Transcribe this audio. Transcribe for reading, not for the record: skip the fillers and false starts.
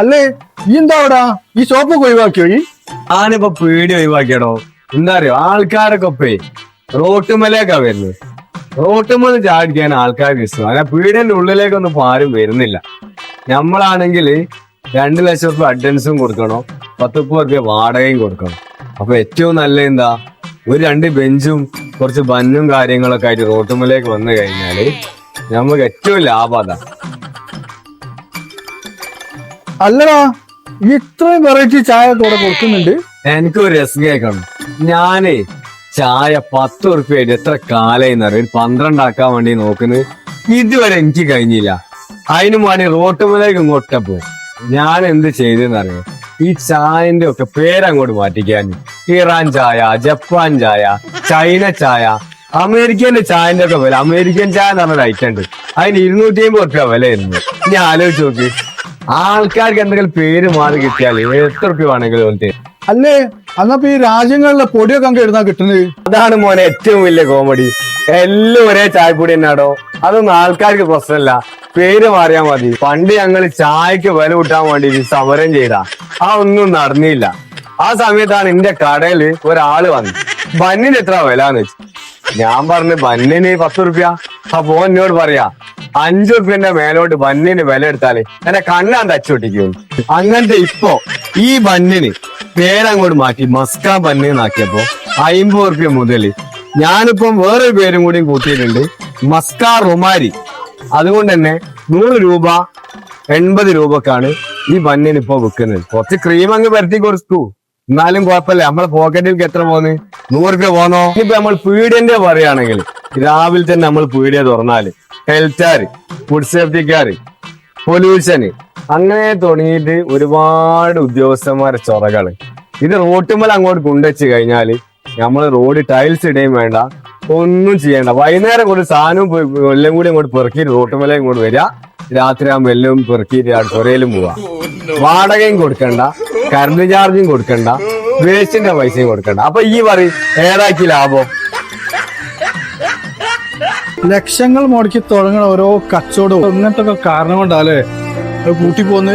അല്ലേ ഈ എന്താ അവിടെ ഈ ഷോപ്പൊക്കെ ഒഴിവാക്കിയോ ഈ? ഞാനിപ്പോ പീടി ഒഴിവാക്കിയടോ. എന്താ അറിയോ, ആൾക്കാരൊക്കെ ഇപ്പേ റോട്ടുമലേക്കാ വരുന്നത്. റോട്ടുമല് ചാടിക്കാൻ ആൾക്കാർക്ക് ഇഷ്ടം. അല്ല, പീടിയന്റെ ഉള്ളിലേക്കൊന്നും ഇപ്പൊ ആരും വരുന്നില്ല. നമ്മളാണെങ്കിൽ 2 ലക്ഷം റുപ്യ അഡ്വാൻസും കൊടുക്കണം, 10-30 റുപ്യ വാടകയും കൊടുക്കണം. അപ്പൊ ഏറ്റവും നല്ല എന്താ, ഒരു 2 ബെഞ്ചും കുറച്ച് ബന്നും കാര്യങ്ങളൊക്കെ ആയിട്ട് റോട്ടുമലേക്ക് വന്നു കഴിഞ്ഞാല് നമുക്ക് ഏറ്റവും ലാഭം അതാ. അല്ലടാ, ഈ ഇത്രയും വെറൈറ്റി ചായ ഒക്കെ ഇവിടെ കൊടുക്കുന്നുണ്ട്. എനിക്കൊരു രസം കേൾക്കണം. ഞാനേ ചായ 10 റുപ്യായിട്ട് എത്ര കാലായിന്ന് അറിയാം 12 ആക്കാൻ വേണ്ടി നോക്കുന്നത്. ഇതുവരെ എനിക്ക് കഴിഞ്ഞില്ല. അതിനു വേണ്ടി റോട്ടുമലേക്ക് ഇങ്ങോട്ടപ്പോ ഞാൻ എന്ത് ചെയ്തെന്നറിയോ, ഈ ചായന്റെ ഒക്കെ പേരങ്ങോട്ട് മാറ്റിക്കാൻ. ഇറാൻ ചായ, ജപ്പാൻ ചായ, ചൈന ചായ, അമേരിക്കന്റെ ചായന്റെ ഒക്കെ വില. അമേരിക്കൻ ചായ എന്ന് പറഞ്ഞൊരു ഐറ്റം ഉണ്ട്, അതിന് 250 റുപ്യ വില ആയിരുന്നു. ഇനി ആലോചിച്ച് നോക്ക്, ആൾക്കാർക്ക് എന്തെങ്കിലും പേര് മാറി കിട്ടിയാൽ എത്ര റുപ്യ വേണമെങ്കിലും ഓൽക്ക്. അല്ലേ അന്നപ്പോ ഈ രാജ്യങ്ങളിലെ പൊടിയൊക്കെ അങ്ങ് എഴുതാൻ കിട്ടുന്നത്. അതാണ് മോനെ ഏറ്റവും വലിയ കോമഡി. എല്ലാം ഒരേ ചായപ്പൊടി തന്നെയാടോ. അതൊന്നും ആൾക്കാർക്ക് പ്രശ്നമല്ല, പേര് മാറിയാ മതി. പണ്ട് ഞങ്ങൾ ചായക്ക് വില കൂട്ടാൻ വേണ്ടി സമരം ചെയ്താ ആ ഒന്നും നടന്നില്ല. ആ സമയത്താണ് എന്റെ കടയില് ഒരാള് വന്നു, ബന്നിന് എത്ര വിലാന്ന് വെച്ചു. ഞാൻ പറഞ്ഞു ബന്നിന് 10 റുപ്യ. അപ്പൊ എന്നോട് പറയാ 5 റുപ്യന്റെ മേലോട്ട് ബന്നിന് വില എടുത്താല് എന്നെ കണ്ണാൻ തച്ചൊട്ടിക്കും. അങ്ങനത്തെ ഇപ്പൊ ഈ ബന്നിന് പേരങ്ങോട്ട് മാറ്റി മസ്കാ ബന്ന് എന്നാക്കിയപ്പോ 50 റുപ്യ മുതൽ ഞാനിപ്പം വേറൊരു പേരും കൂടി കൂട്ടിയിട്ടുണ്ട്, മസ്കാ റുമാരി. അതുകൊണ്ട് തന്നെ 100 രൂപ 80 രൂപക്കാണ് ഈ ബന്നിന് ഇപ്പൊ വിൽക്കുന്നത്. കുറച്ച് ക്രീം അങ്ങ് പരത്തി കൊടുത്തു, എന്നാലും കുഴപ്പമില്ല. നമ്മളെ പോക്കറ്റിലേക്ക് എത്ര പോന്ന്, 100 റുപ്യ പോന്നോ. ഇനിയിപ്പോ നമ്മൾ പീഡിയന്റെ പറയുകയാണെങ്കിൽ രാവിലെ തന്നെ നമ്മൾ പീഡിയ തുറന്നാല് ഹെൽത്താര്, ഫുഡ് സേഫ്റ്റിക്കാര്, പൊല്യൂഷന്, അങ്ങനെ തുടങ്ങിയിട്ട് ഒരുപാട് ഉദ്യോഗസ്ഥന്മാരെ ചൊറകള്. ഇത് റോട്ടുമ്മൽ അങ്ങോട്ട് കൊണ്ടുവച്ച് കഴിഞ്ഞാല് നമ്മൾ റോഡ് ടൈൽസ് ഇടുകയും വേണ്ട, ഒന്നും ചെയ്യണ്ട. വൈകുന്നേരം കൊണ്ട് സാധനവും എല്ലാം കൂടി അങ്ങോട്ട് പെറുക്കിയിട്ട് റോട്ടുമല ഇങ്ങോട്ട് വരിക, രാത്രി ആകുമ്പോൾ എല്ലാം പെറുക്കിയിട്ട് പുരയിലും പോവാ. വാടകയും കൊടുക്കണ്ട, കറണ്ട് ചാർജും കൊടുക്കണ്ട, വേസ്റ്റിന്റെ പൈസയും കൊടുക്കണ്ട. അപ്പൊ ഈ പറയും ഏതാക്കി ലാഭം? ലക്ഷങ്ങൾ മുടക്കി തുടങ്ങണ ഓരോ കച്ചവടവും ഇങ്ങനത്തെ ഒക്കെ കാരണം കൊണ്ടല്ലേ അത് കൂട്ടിപ്പോന്ന്.